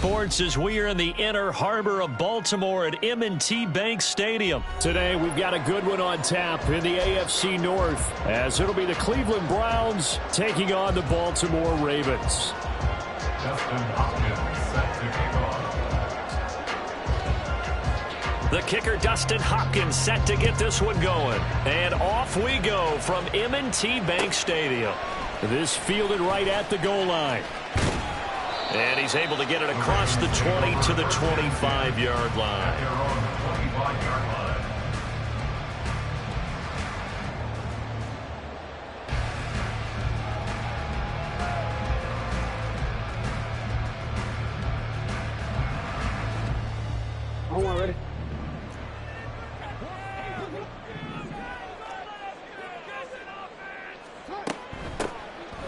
sports as we are in the inner harbor of Baltimore at M&T Bank Stadium. Today we've got a good one on tap in the AFC North, as it'll be the Cleveland Browns taking on the Baltimore Ravens. The kicker, Dustin Hopkins, set to get this one going. And off we go from M&T Bank Stadium. This fielded right at the goal line. And he's able to get it across the 20 to the 25-yard line. Ready?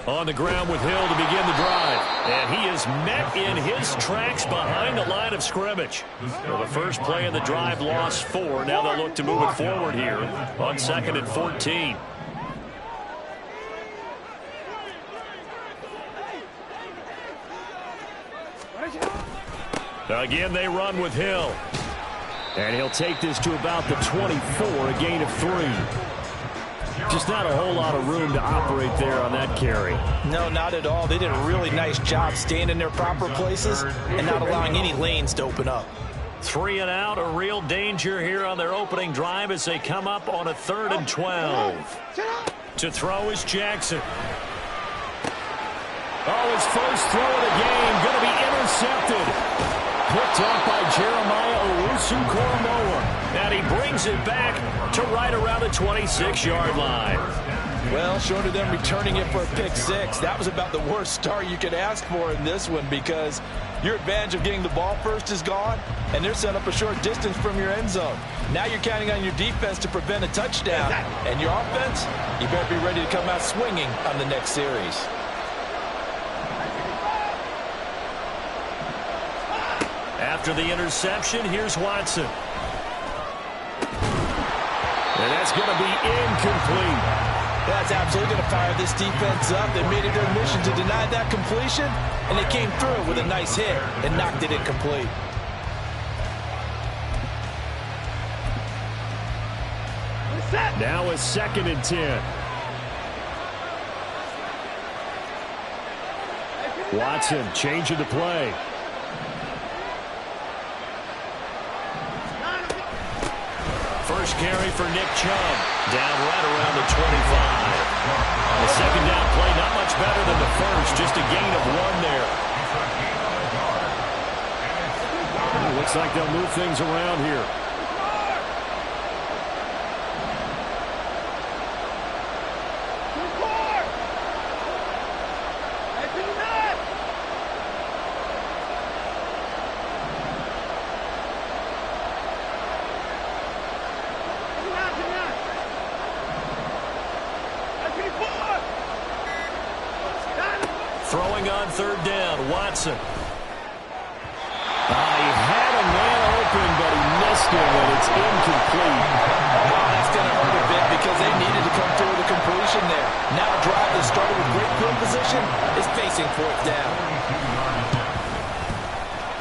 On the ground with Hill to begin the drive. And he is met in his tracks behind the line of scrimmage. Well, the first play of the drive lost 4. Now they'll look to move it forward here on 2nd and 14. Again, they run with Hill. And he'll take this to about the 24, a gain of 3. Just not a whole lot of room to operate there on that carry. No, not at all. They did a really nice job staying in their proper places and not allowing any lanes to open up. 3 and out, a real danger here on their opening drive as they come up on a 3rd and 12. To throw is Jackson. Oh, his first throw of the game going to be intercepted. Picked up by Jeremiah Owusu-Koramoah. And he brings it back to right around the 26-yard line. Well, short of them returning it for a pick 6, that was about the worst start you could ask for in this one, because your advantage of getting the ball first is gone, and they're set up a short distance from your end zone. Now you're counting on your defense to prevent a touchdown, and your offense, you better be ready to come out swinging on the next series. After the interception, here's Watson. And that's going to be incomplete. That's absolutely going to fire this defense up. They made it their mission to deny that completion, and they came through with a nice hit and knocked it incomplete. Now a 2nd and 10. Watson changing the play. First carry for Nick Chubb, down right around the 25. The second down play, not much better than the first, just a gain of 1 there. Looks like they'll move things around here. Throwing on 3rd down, Watson. He had a man open, but he missed him, and it's incomplete. Well, that's going to hurt a bit because they needed to come through with a completion there. Now a drive that started with great field position is facing 4th down.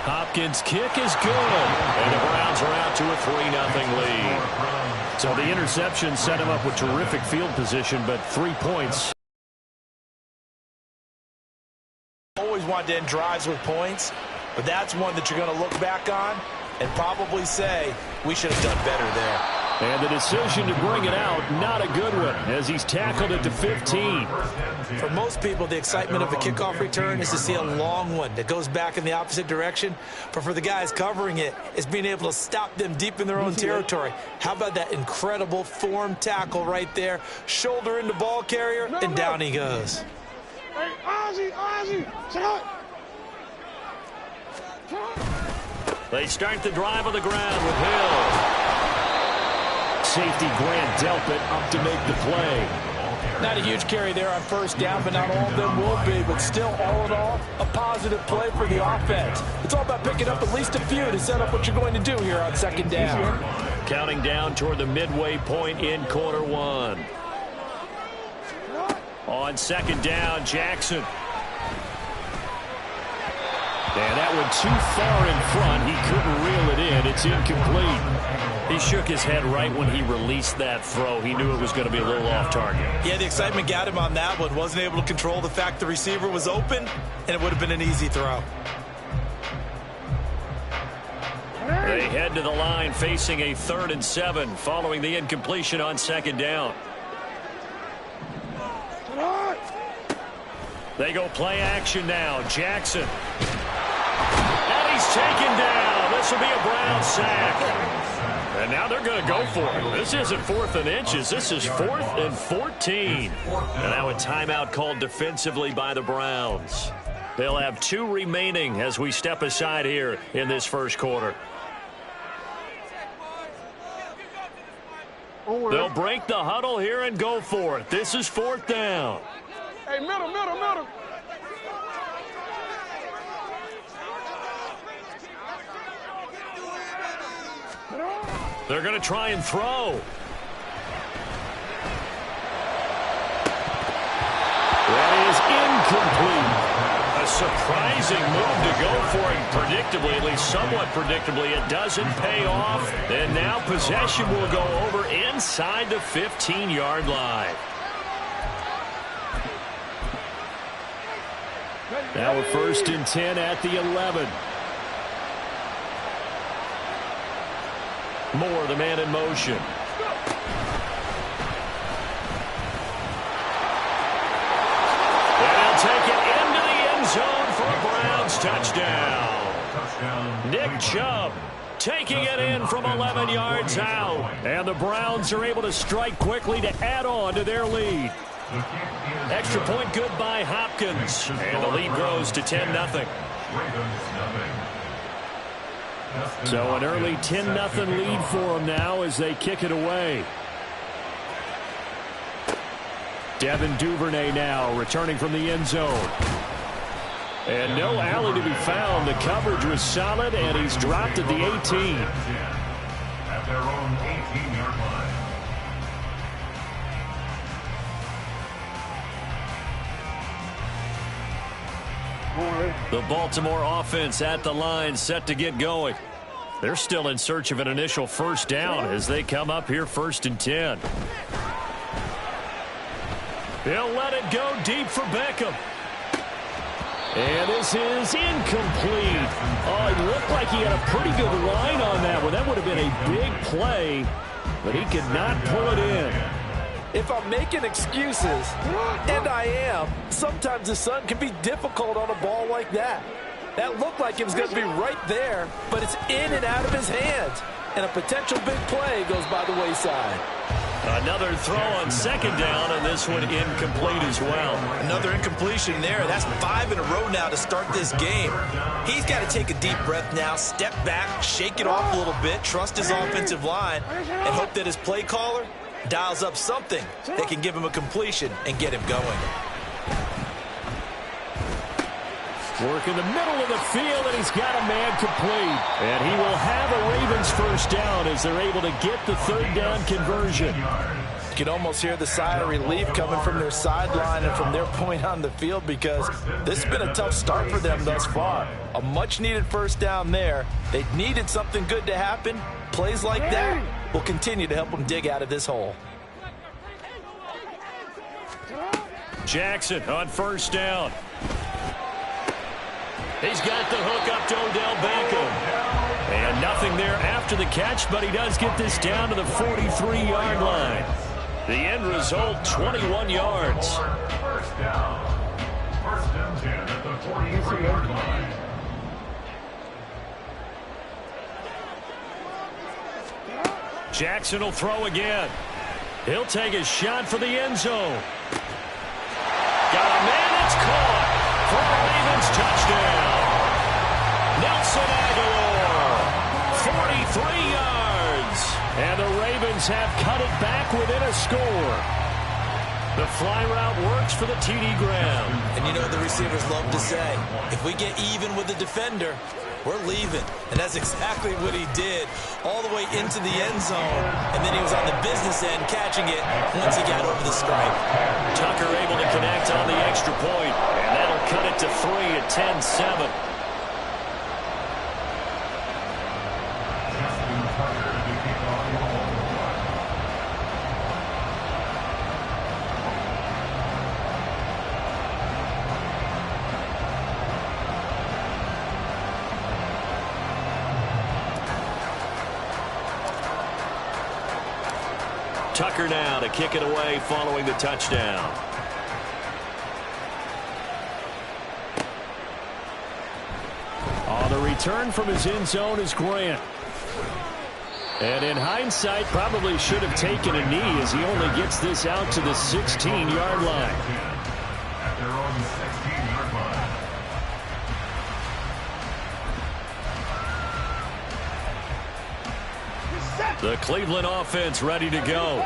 Hopkins' kick is good, and the Browns are out to a 3-0 lead. So the interception set him up with terrific field position, but 3 points. Always wanted to end drives with points, but that's one that you're going to look back on and probably say, we should have done better there. And the decision to bring it out, not a good one, as he's tackled at the 15. For most people, the excitement of a kickoff return is to see a long one that goes back in the opposite direction. But for the guys covering it, it's being able to stop them deep in their own territory. How about that incredible form tackle right there? Shoulder into ball carrier, and down he goes. Hey, Ozzy, shut up. They start the drive on the ground with Hill. Safety Grant Delpit up to make the play. Not a huge carry there on 1st down, but not all of them will be. But still, all in all, a positive play for the offense. It's all about picking up at least a few to set up what you're going to do here on 2nd down. Counting down toward the midway point in quarter 1. On 2nd down, Jackson. And that went too far in front. He couldn't reel it in. It's incomplete. He shook his head right when he released that throw. He knew it was going to be a little off target. Yeah, the excitement got him on that one. Wasn't able to control the fact the receiver was open, and it would have been an easy throw. They head to the line facing a 3rd and 7 following the incompletion on 2nd down. They go play action now. Jackson. And he's taken down. This will be a Brown sack. And now they're going to go for it. This isn't 4th and inches. This is 4th and 14. And now a timeout called defensively by the Browns. They'll have 2 remaining as we step aside here in this first quarter. They'll break the huddle here and go for it. This is 4th down. Hey, middle. They're going to try and throw. That is incomplete. A surprising move to go for it predictably, at least somewhat predictably. It doesn't pay off. And now possession will go over inside the 15-yard line. Now a 1st and 10 at the 11. Moore, the man in motion. And he'll take it into the end zone for a Browns touchdown. Nick Chubb taking it in from 11 yards out. And the Browns are able to strike quickly to add on to their lead. Extra point good by Hopkins. And the lead grows to 10-0. So an early 10-0 lead for them now as they kick it away. Devin Duvernay now returning from the end zone. And no alley to be found. The coverage was solid, and he's dropped at the 18. At their own 18-yard line. The Baltimore offense at the line, set to get going. They're still in search of an initial 1st down as they come up here 1st and 10. He'll let it go deep for Beckham. And this is incomplete. Oh, it looked like he had a pretty good line on that one. That would have been a big play, but he could not pull it in. If I'm making excuses, and I am, sometimes the sun can be difficult on a ball like that. That looked like it was going to be right there, but it's in and out of his hands. And a potential big play goes by the wayside. Another throw on 2nd down, and this one incomplete as well. Another incompletion there. That's 5 in a row now to start this game. He's got to take a deep breath now, step back, shake it off a little bit, trust his offensive line, and hope that his play caller dials up something that can give him a completion and get him going. Work in the middle of the field, and he's got a man complete. And he will have a Ravens 1st down as they're able to get the 3rd down conversion. You can almost hear the sigh of relief coming from their sideline and from their point on the field because this has been a tough start for them thus far. A much-needed 1st down there. They needed something good to happen. Plays like that will continue to help them dig out of this hole. Jackson on 1st down. He's got the hook up to Odell Beckham. And nothing there after the catch, but he does get this down to the 43-yard line. The end result, 21 yards. 1st down. 1st and 10 at the 43-yard line. Jackson will throw again. He'll take a shot for the end zone. Got a man, it's caught for a Ravens touchdown. Nelson Aguilar, 43 yards. And the Ravens have cut it back within a score. The fly route works for the TD Graham. And you know what the receivers love to say? If we get even with the defender, we're leaving. And that's exactly what he did all the way into the end zone. And then he was on the business end catching it once he got over the stripe. Tucker able to connect on the extra point. And that'll cut it to 3 at 10-7. Tucker now to kick it away following the touchdown. On the return from his end zone is Grant. And in hindsight, probably should have taken a knee as he only gets this out to the 16-yard line. At their own 16-yard line. The Cleveland offense ready to go.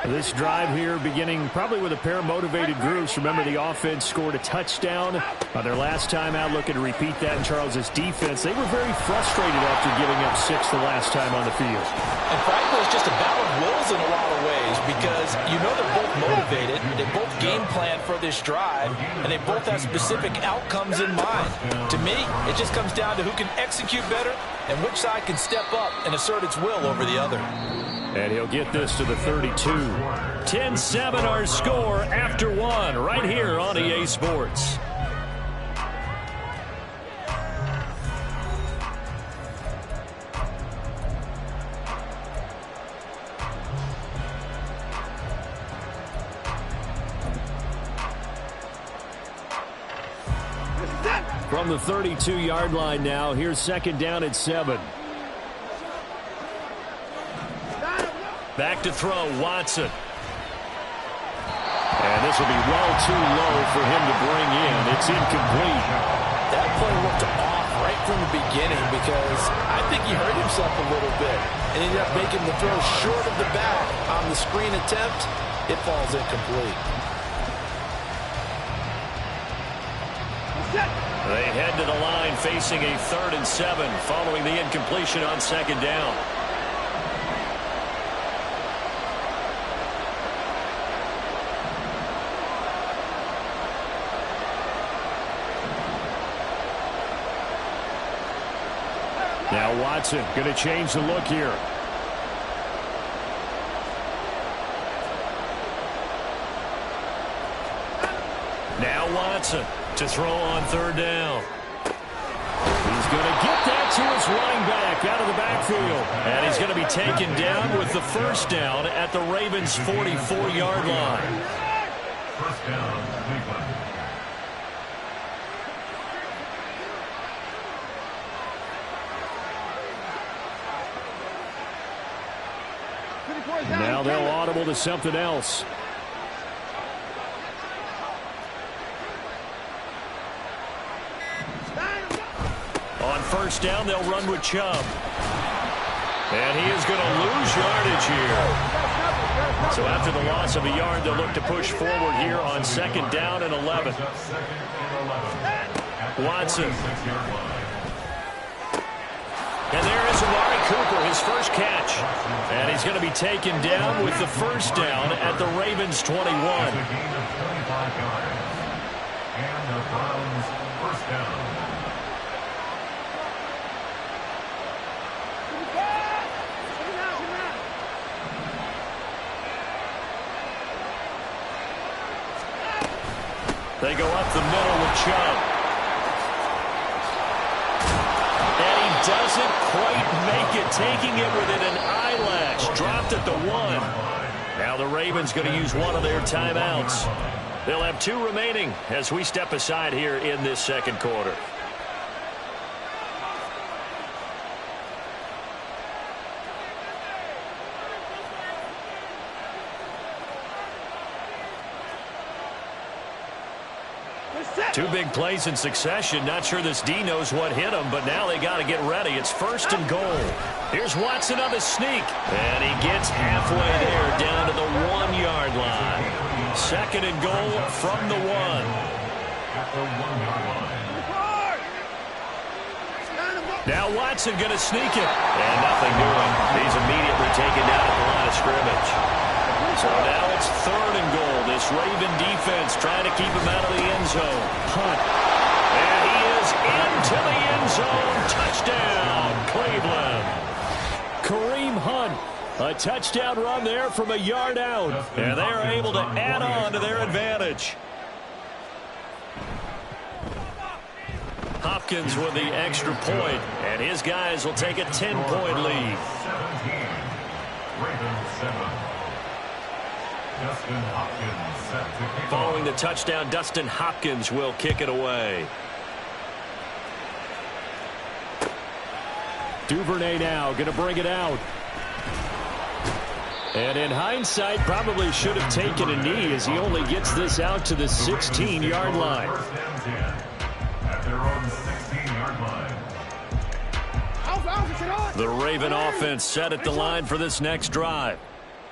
This drive here beginning probably with a pair of motivated groups. Remember, the offense scored a touchdown their last time out. Looking to repeat that in Charles's defense. They were very frustrated after giving up 6 the last time on the field. And frankly, it's just a battle of wills in a lot of ways because you know they're both motivated. They both game plan for this drive, and they both have specific outcomes in mind. To me, it just comes down to who can execute better and which side can step up and assert its will over the other. And he'll get this to the 32. 10-7 our score after one right here on EA Sports. From the 32-yard line now, here's second down at 7. Back to throw, Watson. And this will be well too low for him to bring in. It's incomplete. That play looked off right from the beginning because I think he hurt himself a little bit and ended up making the throw short of the back on the screen attempt. It falls incomplete. They head to the line facing a 3rd and 7 following the incompletion on second down. Now Watson going to change the look here. Now Watson to throw on 3rd down. He's going to get that to his running back out of the backfield. And he's going to be taken down with the first down at the Ravens' 44-yard line. First down, Cleveland. Now they'll audible to something else. On first down, they'll run with Chubb. And he is going to lose yardage here. So after the loss of a yard, they'll look to push forward here on second down and 11. Watson. And there is Amari Cooper, his first catch. And he's going to be taken down with the first down at the Ravens' 21. And the Browns first down. They go up the middle with Chubb. And he doesn't quite make it, taking it within an eyelash. Dropped at the 1. Now the Ravens going to use one of their timeouts. They'll have 2 remaining as we step aside here in this second quarter. Two big plays in succession. Not sure this D knows what hit him, but now they got to get ready. It's 1st and goal. Here's Watson on the sneak. And he gets halfway there down to the 1-yard line. 2nd and goal from the 1. At the 1-yard line. Now Watson going to sneak it. And nothing doing. He's immediately taken down at the line of scrimmage. So now it's 3rd and goal. This Raven defense trying to keep him out of the end zone. Hunt. And he is into the end zone. Touchdown, Cleveland. Kareem Hunt. A touchdown run there from a yard out. And they are able to add on to their advantage. Hopkins with the extra point, and his guys will take a 10-point lead. 17. Ravens 7. Dustin Hopkins set to kick off. Following the touchdown, Dustin Hopkins will kick it away. Duvernay now going to bring it out. And in hindsight, probably should have taken a knee as he only gets this out to the 16-yard line. First and 10 at their own 16-yard line. The Raven offense set at the line for this next drive.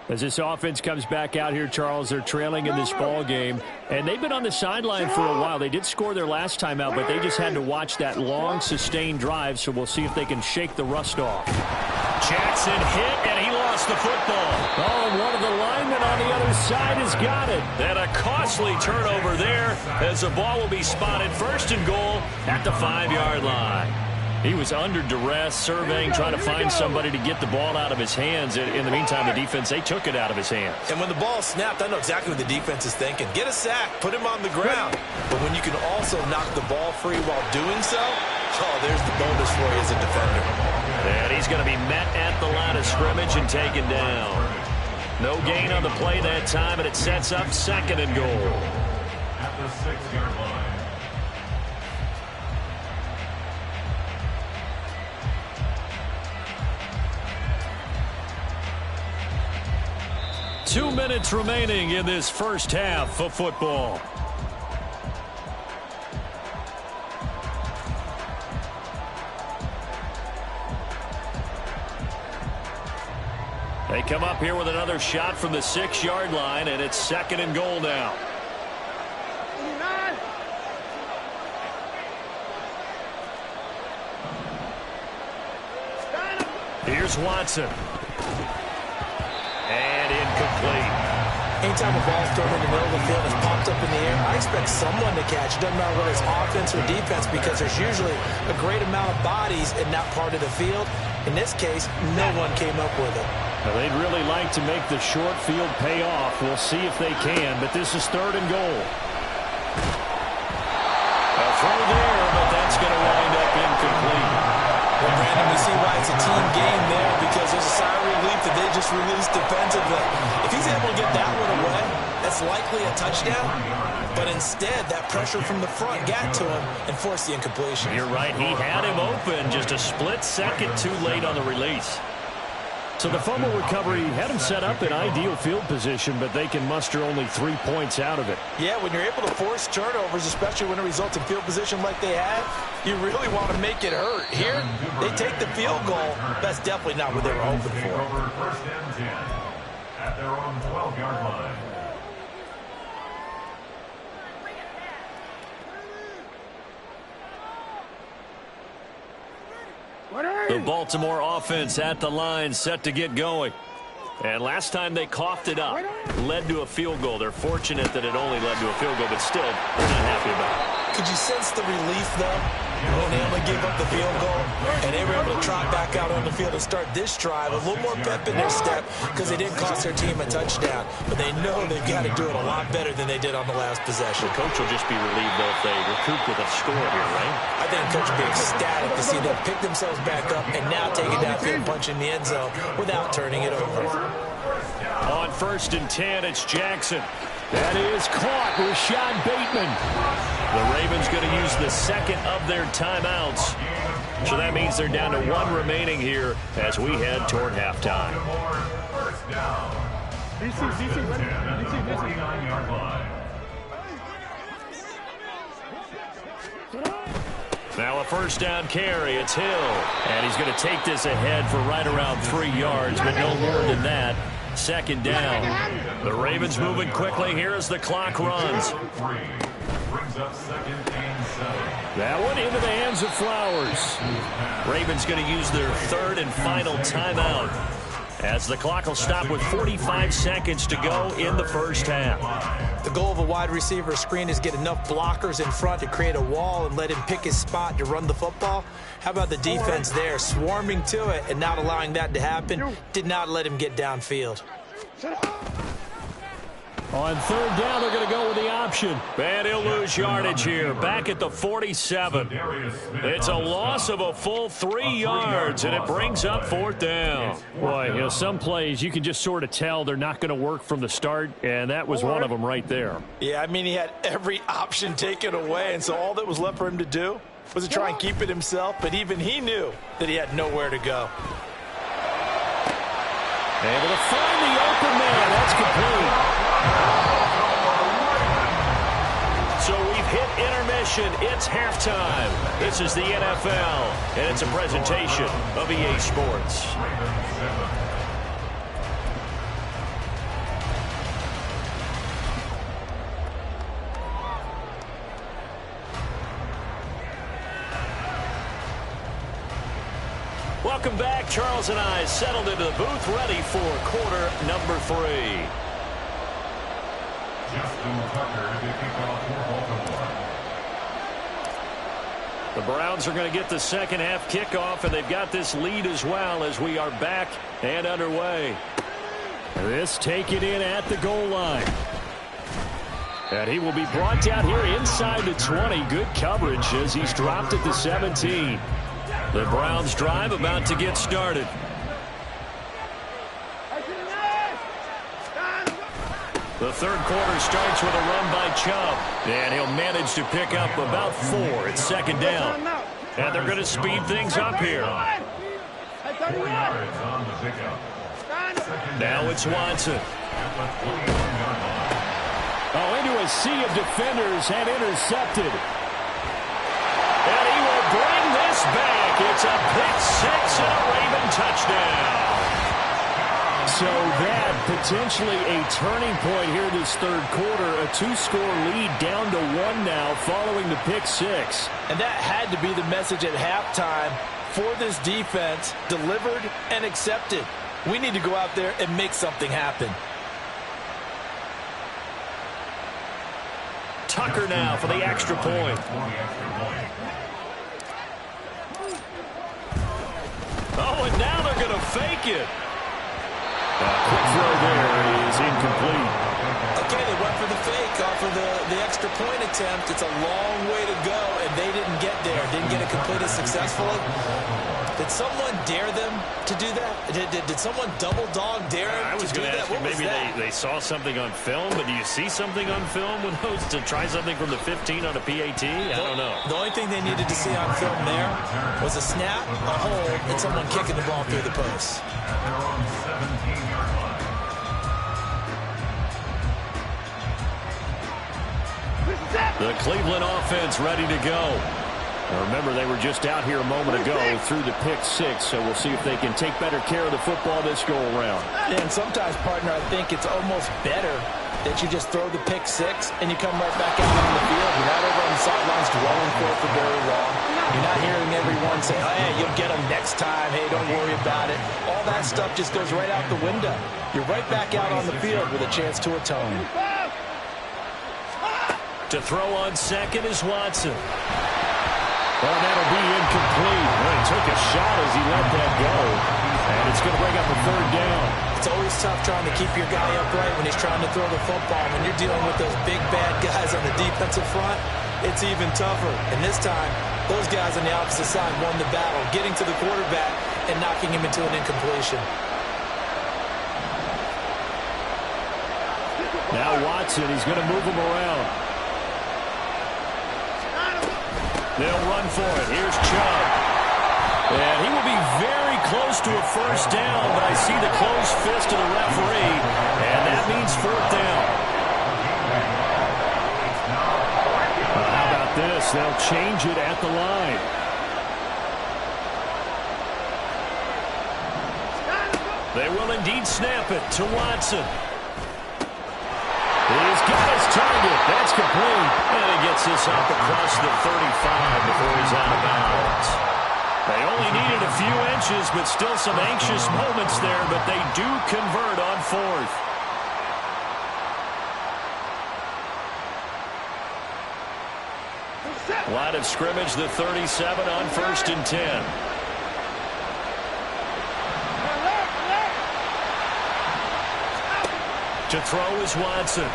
As this offense comes back out here, Charles, they're trailing in this ball game, and they've been on the sideline for a while. They did score their last time out, but they just had to watch that long, sustained drive, so we'll see if they can shake the rust off. Jackson hit, and he lost the football. Oh, and one of the linemen on the other side has got it. And a costly turnover there as the ball will be spotted first and goal at the 5-yard line. He was under duress, surveying, trying to find somebody to get the ball out of his hands. In the meantime, the defense, they took it out of his hands. And when the ball snapped, I know exactly what the defense is thinking. Get a sack, put him on the ground. But when you can also knock the ball free while doing so, oh, there's the bonus for you as a defender. And he's going to be met at the line of scrimmage and taken down. No gain on the play that time, and it sets up second and goal. At the 6-yard line. Two minutes remaining in this first half of football. They come up here with another shot from the 6-yard line, and it's second and goal now. Here's Watson. And incomplete. Anytime a ball's thrown in the middle of the field and popped up in the air, I expect someone to catch. It doesn't matter whether it's offense or defense, because there's usually a great amount of bodies in that part of the field. In this case, no one came up with it. Now, they'd really like to make the short field pay off. We'll see if they can, but this is third and goal. A throw there, but that's going to wind up incomplete. Well, Brandon, we see why it's a team game there, because there's a sigh of relief that they just released defensively. If he's able to get that one away, that's likely a touchdown. But instead, that pressure from the front got to him and forced the incompletion. You're right. He had him open, just a split second too late on the release. So the fumble recovery had him set up in ideal field position, but they can muster only 3 points out of it. Yeah, when you're able to force turnovers, especially when it results in field position like they had, you really want to make it hurt. Here, they take the field goal. That's definitely not what they were hoping for. Over first and 10 at their own 12-yard line. The Baltimore offense at the line, set to get going. And last time they coughed it up, led to a field goal. They're fortunate that it only led to a field goal, but still, they're not happy about it. Could you sense the relief, though, when they only gave up the field goal and they were able to trot back out on the field and start this drive a little more pep in their step, because they didn't cost their team a touchdown, but they know they've got to do it a lot better than they did on the last possession. The coach will just be relieved, though, if they recoup with a score here, right? I think the coach will be ecstatic to see them pick themselves back up and now take it downfield and punch in the end zone without turning it over. On first and 10, it's Jackson. That is caught. Rashad Bateman. The Ravens going to use the second of their timeouts. So that means they're down to one remaining here as we head toward halftime. First down. At the 49-yard line. Now a first down carry. It's Hill. And he's going to take this ahead for right around 3 yards, but no more than that. Second down. The Ravens moving quickly here as the clock runs. Brings up second and 7. That one into the hands of Flowers. Ravens going to use their third and final timeout as the clock will stop with 45 seconds to go in the first half. The goal of a wide receiver screen is get enough blockers in front to create a wall and let him pick his spot to run the football. How about the defense there, swarming to it and not allowing that to happen? Did not let him get downfield. On third down, they're going to go with the option. And he'll lose yardage here. Back at the 47. It's a loss of a full 3 yards, and it brings up fourth down. Boy, some plays you can just sort of tell they're not going to work from the start, and that was one of them right there. Yeah, I mean, he had every option taken away, and so all that was left for him to do was to try and keep it himself, but even he knew that he had nowhere to go. Able to find the open man. That's complete. So we've hit intermission. It's halftime. This is the NFL, and it's a presentation of EA Sports. Welcome back. Charles and I settled into the booth, ready for quarter number 3. The Browns are going to get the second half kickoff, and they've got this lead as well as we are back and underway. This taken in at the goal line. And he will be brought down here inside the 20. Good coverage as he's dropped at the 17. The Browns drive about to get started. The third quarter starts with a run by Chubb, and he'll manage to pick up about 4 at second down. And they're going to speed things up here. Now it's Watson. Oh, into a sea of defenders and intercepted. And he will bring this back. It's a pick 6 and a Raven touchdown. So that potentially a turning point here this third quarter. A 2-score lead down to 1 now following the pick 6. And that had to be the message at halftime for this defense, delivered and accepted. We need to go out there and make something happen. Tucker now for the extra point. Oh, and now they're going to fake it. Quick throw there is incomplete. Okay, they went for the fake off of the extra point attempt. It's a long way to go, and they didn't get there. Didn't get it completed successfully. Did someone dare them to do that? Did someone double dog dare them to do that? I was going to ask you, maybe they saw something on film, but do you see something on film with those to try something from the 15 on a PAT? I don't know. The only thing they needed to see on film there was a snap, a hold, and someone kicking the ball through the post. The Cleveland offense ready to go. Now remember, they were just out here a moment ago through the pick 6, so we'll see if they can take better care of the football this go-around. And sometimes, partner, I think it's almost better that you just throw the pick 6 and you come right back out on the field. You're not over on the sidelines dwelling for very long. You're not hearing everyone say, hey, you'll get them next time. Hey, don't worry about it. All that stuff just goes right out the window. You're right back out on the field with a chance to atone. To throw on second is Watson. Well, that'll be incomplete. Well, he took a shot as he let that go. And it's going to bring up a third down. It's always tough trying to keep your guy upright when he's trying to throw the football. When you're dealing with those big, bad guys on the defensive front, it's even tougher. And this time, those guys on the opposite side won the battle, getting to the quarterback and knocking him into an incompletion. Now Watson, he's going to move him around. They'll run for it. Here's Chubb. And he will be very close to a first down, but I see the closed fist of the referee, and that means fourth down. How about this? They'll change it at the line. They will indeed snap it to Watson. He's got his target. That's complete. And he gets this up across the 35 before he's out of bounds. They only needed a few inches, but still some anxious moments there, but they do convert on fourth. Line of scrimmage, the 37 on 1st and 10. To throw is Watson.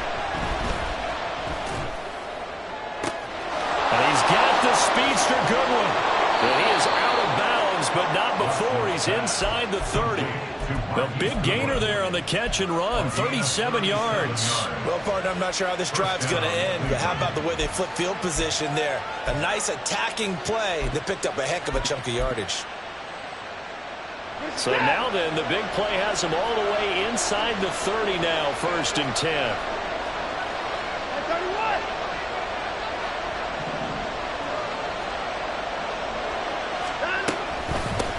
And he's got the speedster Goodwin. And he is out of bounds, but not before he's inside the 30. A big gainer there on the catch and run, 37 yards. Well, partner, I'm not sure how this drive's going to end, but how about the way they flip field position there? A nice attacking play that picked up a heck of a chunk of yardage. So now then, the big play has him all the way inside the 30 now, 1st and 10.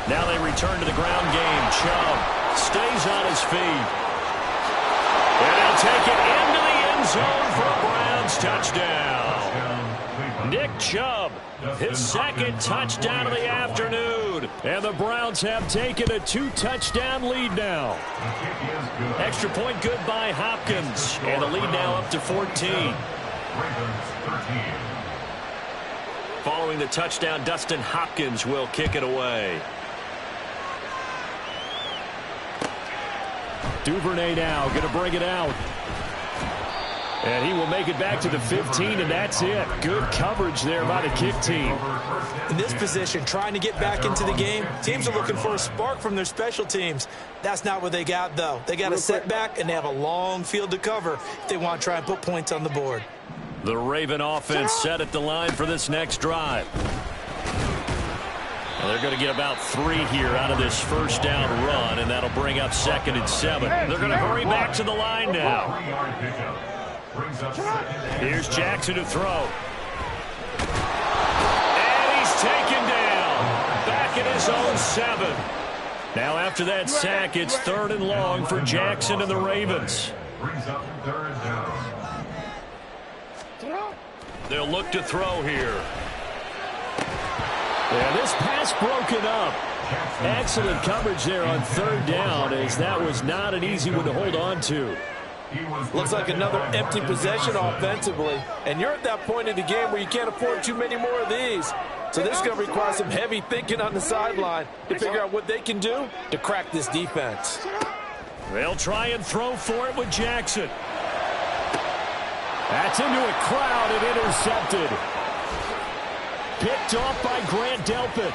Now they return to the ground game. Chubb stays on his feet. And he'll take it into the end zone for a Browns touchdown. Nick Chubb, his 2nd touchdown of the afternoon. And the Browns have taken a 2-touchdown lead now. Extra point good by Hopkins. And the lead now up to 14. Following the touchdown, Dustin Hopkins will kick it away. Duvernay now going to bring it out. And he will make it back to the 15, and that's it. Good coverage there by the kick team. In this position, trying to get back into the game, teams are looking for a spark from their special teams. That's not what they got, though. They got a setback, and they have a long field to cover if they want to try and put points on the board. The Raven offense set at the line for this next drive. Well, they're going to get about 3 here out of this 1st down run, and that'll bring up 2nd and 7. They're going to hurry back to the line now. Here's Jackson to throw. And he's taken down. Back at his own 7. Now after that sack, it's 3rd and long for Jackson and the Ravens. They'll look to throw here. Yeah, this pass broken up. Excellent coverage there on 3rd down, as that was not an easy one to hold on to. Looks like another empty possession offensively. And you're at that point in the game where you can't afford too many more of these. So this is going to require some heavy thinking on the sideline to figure out what they can do to crack this defense. They'll try and throw for it with Jackson. That's into a crowd and intercepted. Picked off by Grant Delpit.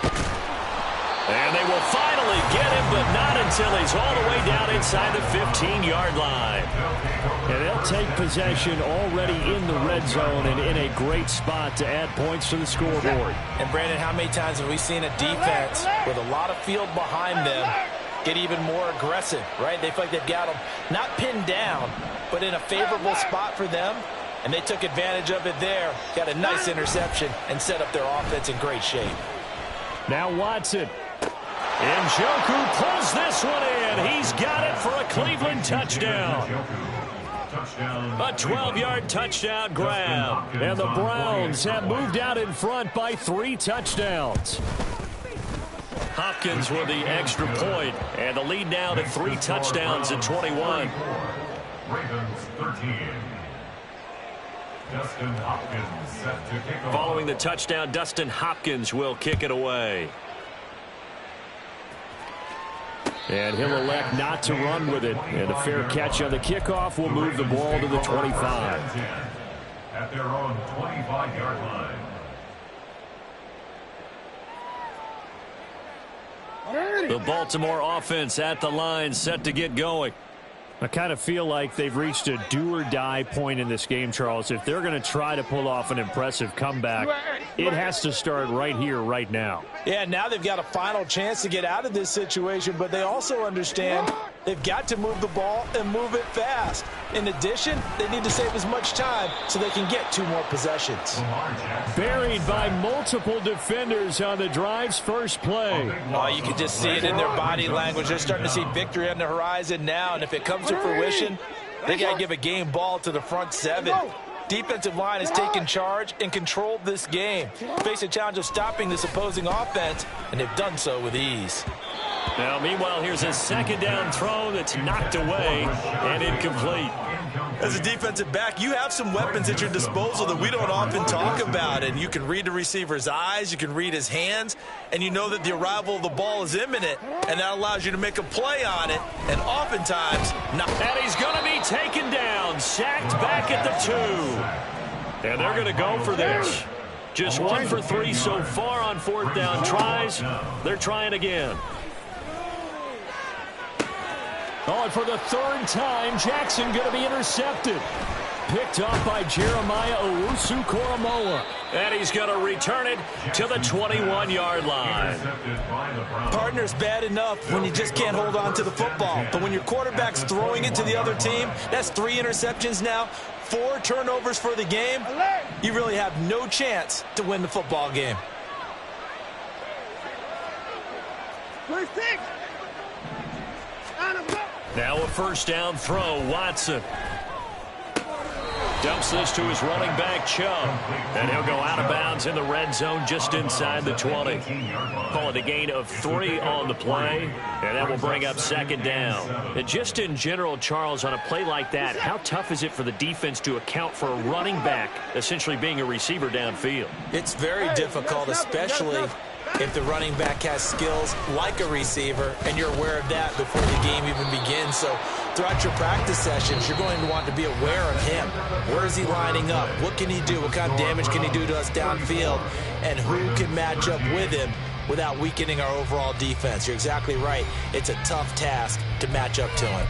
And they will finally get him, but not until he's all the way down inside the 15-yard line. And they'll take possession already in the red zone and in a great spot to add points to the scoreboard. And, Brandon, how many times have we seen a defense with a lot of field behind them get even more aggressive, right? They feel like they've got them not pinned down, but in a favorable spot for them. And they took advantage of it there, got a nice interception, and set up their offense in great shape. Now Watson. Njoku pulls this one in. He's got it for a Cleveland touchdown. A 12-yard touchdown grab. And the Browns have moved out in front by 3 touchdowns. Hopkins with the extra point, and the lead now to 3 touchdowns at 21. Ravens 13. Dustin Hopkins set to kick off. Following the touchdown, Dustin Hopkins will kick it away. And he'll elect not to run with it. And a fair catch on the kickoff will move the ball to the 25. At their own 25-yard line. The Baltimore offense at the line, set to get going. I kind of feel like they've reached a do-or-die point in this game, Charles. If they're going to try to pull off an impressive comeback, it has to start right here, right now. Yeah, now they've got a final chance to get out of this situation, but they also understand they've got to move the ball and move it fast. In addition, they need to save as much time so they can get 2 more possessions. Buried by multiple defenders on the drive's first play. Oh, you can just see it in their body language. They're starting to see victory on the horizon now, and if it comes to fruition, they got to give a game ball to the front 7. Defensive line has taken charge and controlled this game. Face a challenge of stopping this opposing offense, and they've done so with ease. Now, meanwhile, here's a 2nd down throw that's knocked away and incomplete. As a defensive back, you have some weapons at your disposal that we don't often talk about. And you can read the receiver's eyes, you can read his hands, and you know that the arrival of the ball is imminent, and that allows you to make a play on it, and oftentimes not. And he's going to be taken down, sacked back at the 2. And they're going to go for this. Just 1 for 3 so far on 4th down tries. They're trying again. Oh, and for the 3rd time, Jackson going to be intercepted. Picked off by Jeremiah Owusu-Koramoah. And he's going to return it to the 21-yard line. Partner's bad enough when you just can't hold on to the football. But when your quarterback's throwing it to the other team, that's 3 interceptions now, 4 turnovers for the game. You really have no chance to win the football game. Now a 1st down throw, Watson. Dumps this to his running back, Chubb. And he'll go out of bounds in the red zone just inside the 20. Call it a gain of 3 on the play. And that will bring up 2nd down. And just in general, Charles, on a play like that, how tough is it for the defense to account for a running back essentially being a receiver downfield? It's very difficult, especially if the running back has skills like a receiver, and you're aware of that before the game even begins. So throughout your practice sessions, you're going to want to be aware of him. Where is he lining up? What can he do? What kind of damage can he do to us downfield? And who can match up with him without weakening our overall defense? You're exactly right. It's a tough task to match up to him.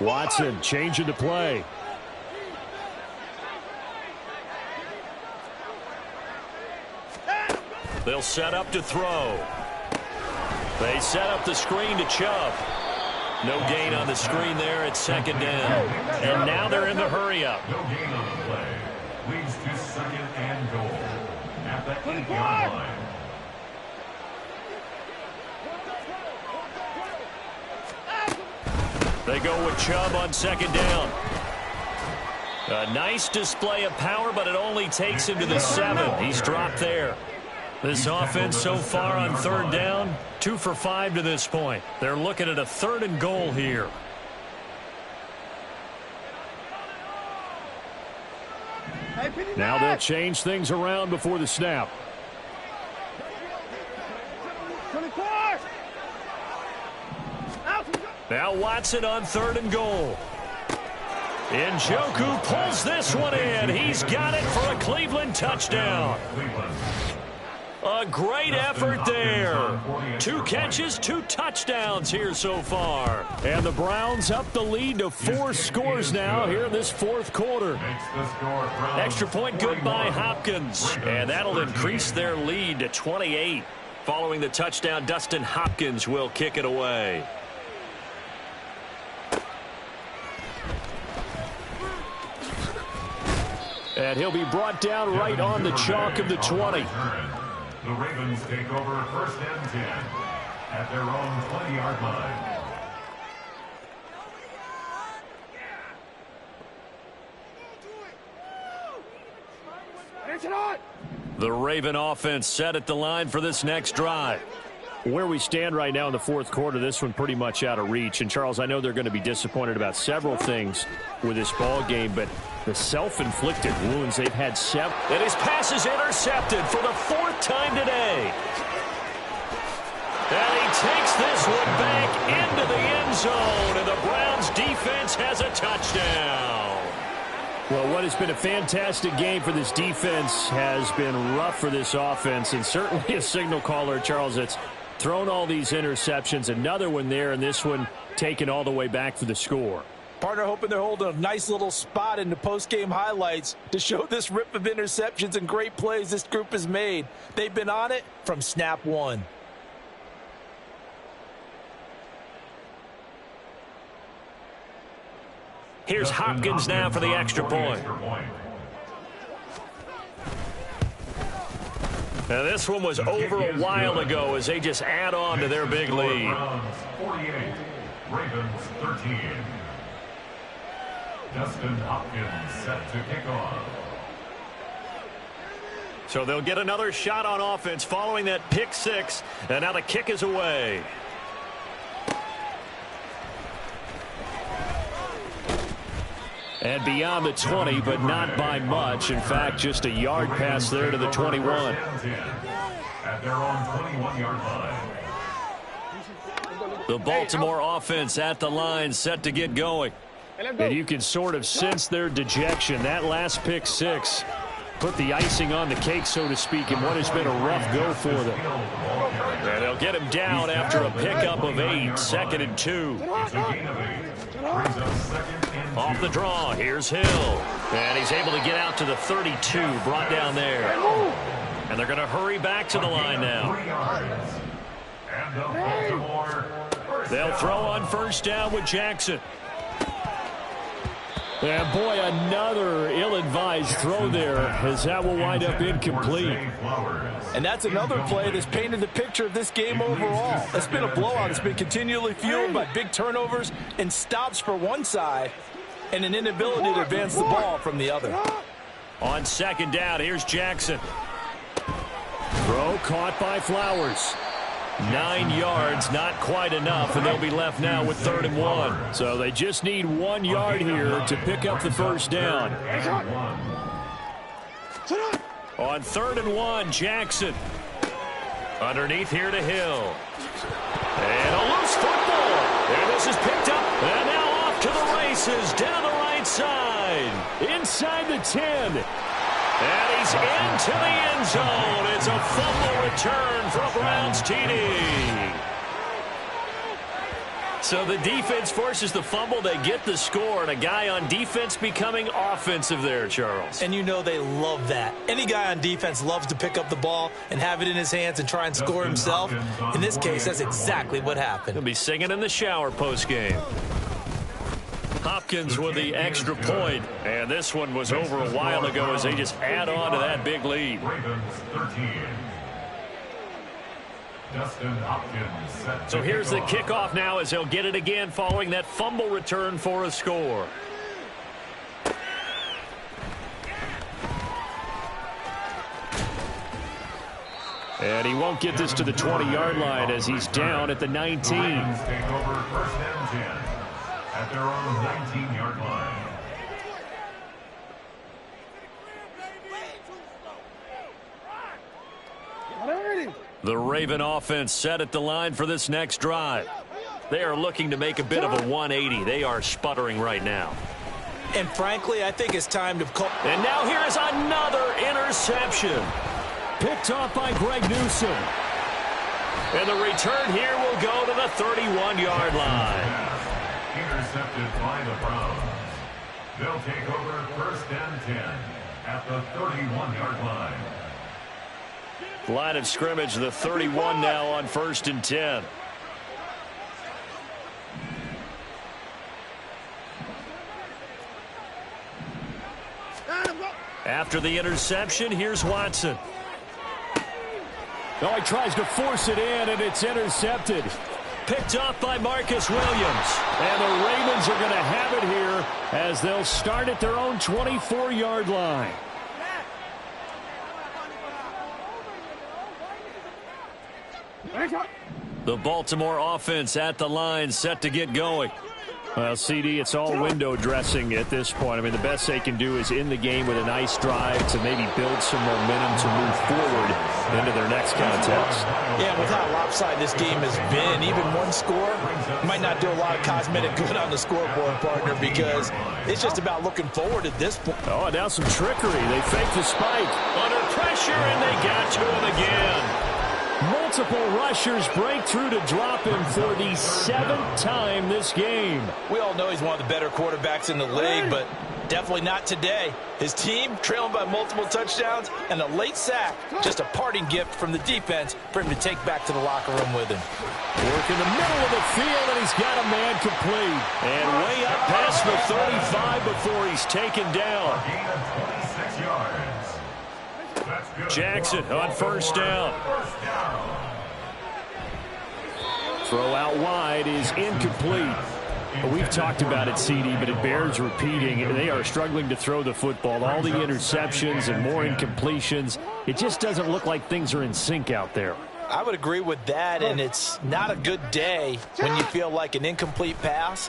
Watson changing the play. They'll set up to throw. They set up the screen to Chubb. No gain on the screen there at 2nd down. And now they're in the hurry-up. No gain on the play. Leads to 2nd and goal at the 8-yard line. They go with Chubb on 2nd down. A nice display of power, but it only takes him to the 7. He's dropped there. This offense so far on 3rd down, 2 for 5 to this point. They're looking at a 3rd and goal here. Now they'll change things around before the snap. Now Watson on 3rd and goal. Njoku pulls this one in. He's got it for a Cleveland touchdown. A great effort there. 2 catches, 2 touchdowns here so far. And the Browns up the lead to 4 scores now here in this 4th quarter. Extra point good by Hopkins. And that'll increase their lead to 28. Following the touchdown, Dustin Hopkins will kick it away. And he'll be brought down right on the chalk of the 20. The Ravens take over 1st and 10 at their own 20-yard line. The Raven offense set at the line for this next drive. Where we stand right now in the 4th quarter, this one pretty much out of reach. And, Charles, I know they're going to be disappointed about several things with this ball game, but the self-inflicted wounds they've had 7. And his pass is intercepted for the 4th time today. And he takes this one back into the end zone, and the Browns defense has a touchdown. Well, what has been a fantastic game for this defense has been rough for this offense, and certainly a signal caller, Charles, that's thrown all these interceptions. Another one there, and this one taken all the way back for the score. Partner hoping they're holding a nice little spot in the post-game highlights to show this rip of interceptions and great plays this group has made. They've been on it from snap 1. Here's Hopkins now for the extra point. Now this one was over a while ago as they just add on to their big lead. 48, Ravens 13. Dustin Hopkins set to kick off. So they'll get another shot on offense following that pick six. And now the kick is away. And beyond the 20, but not by much. In fact, just a yard pass there to the 21. At their own 21-yard line. The Baltimore offense at the line, set to get going. And you can sort of sense their dejection. That last pick six put the icing on the cake, so to speak, in what has been a rough go for them. And they'll get him down after a pickup of 8, 2nd and 2. Off the draw, here's Hill. And he's able to get out to the 32, brought down there. And they're going to hurry back to the line now. They'll throw on first down with Jackson. And boy, another ill-advised throw there, as that will wind up incomplete. And that's another play that's painted the picture of this game overall. It's been a blowout. It's been continually fueled by big turnovers and stops for one side and an inability to advance the ball from the other. On second down, here's Jackson. Throw caught by Flowers. 9 yards, not quite enough, and they'll be left now with 3rd and 1. So they just need 1 yard here to pick up the first down. On 3rd and 1, Jackson. Underneath here to Hill. And a loose football. And this is picked up. And now off to the races down the right side. Inside the 10. And he's into the end zone. It's a fumble return for a Browns TD. So the defense forces the fumble. They get the score, and a guy on defense becoming offensive there, Charles. And you know they love that. Any guy on defense loves to pick up the ball and have it in his hands and try and score himself. In this case, that's exactly what happened. He'll be singing in the shower postgame. Hopkins with the extra point, and this one was over a while ago as they just add on to that big lead. Ravens 13. Justin Hopkins set So here's the kickoff now as they'll get it again following that fumble return for a score. And he won't get this to the 20-yard line as he's down at the 19. Ravens take over 1st and 10 at their own 19-yard line. The Raven offense set at the line for this next drive. They are looking to make a bit of a 180. They are sputtering right now. And frankly, I think it's time to call. And now here is another interception. Picked off by Greg Newsom. And the return here will go to the 31-yard line. Intercepted by the Browns. They'll take over 1st and 10 at the 31-yard line. Line of scrimmage, the 31 now on 1st and 10. After the interception, here's Watson. Oh, he tries to force it in, and it's intercepted. Picked off by Marcus Williams. And the Ravens are going to have it here as they'll start at their own 24-yard line. The Baltimore offense at the line, set to get going. Well, CD, it's all window dressing at this point. I mean, the best they can do is end the game with a nice drive to maybe build some momentum to move forward into their next contest. Yeah, with how lopsided this game has been, even one score might not do a lot of cosmetic good on the scoreboard, partner, because it's just about looking forward at this point. Oh, and now some trickery. They faked the spike. Under pressure, and they got to him again. Multiple rushers break through to drop him for the 7th time this game. We all know he's one of the better quarterbacks in the league, but definitely not today. His team trailing by multiple touchdowns and a late sack, just a parting gift from the defense for him to take back to the locker room with him. Work in the middle of the field, and he's got a man complete. And way up past the 35 before he's taken down. Gain of 26 yards. Jackson on first down. Throw out wide is incomplete. We've talked about it, CD, but it bears repeating. They are struggling to throw the football. All the interceptions and more incompletions. It just doesn't look like things are in sync out there. I would agree with that, and it's not a good day when you feel like an incomplete pass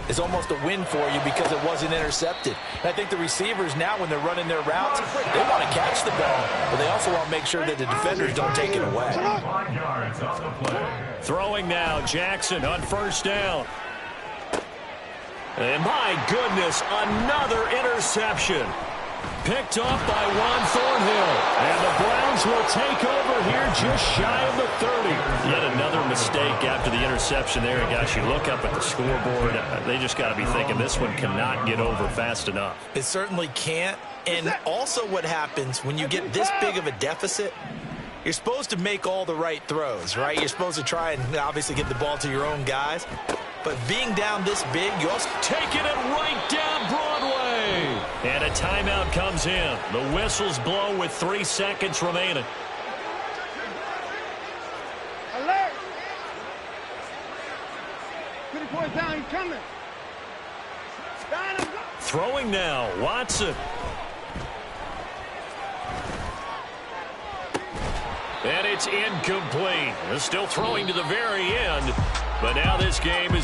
is almost a win for you because it wasn't intercepted. And I think the receivers now, when they're running their routes, they want to catch the ball, but they also want to make sure that the defenders don't take it away. 5 yards on the play. Throwing now, Jackson on first down. And my goodness, another interception. Picked off by Juan Thornhill. And the Browns will take over here just shy of the 30. Yet another mistake after the interception there. And gosh, you look up at the scoreboard, they just got to be thinking this one cannot get over fast enough. It certainly can't. And also what happens when you get this big of a deficit, you're supposed to make all the right throws, right? You're supposed to try and obviously get the ball to your own guys. But being down this big, you also taking it right down Broadway. And a timeout comes in. The whistles blow with 3 seconds remaining. Alert! 20 points down, he's coming. Down and go. Throwing now, Watson. And it's incomplete. They're still throwing to the very end. But now this game is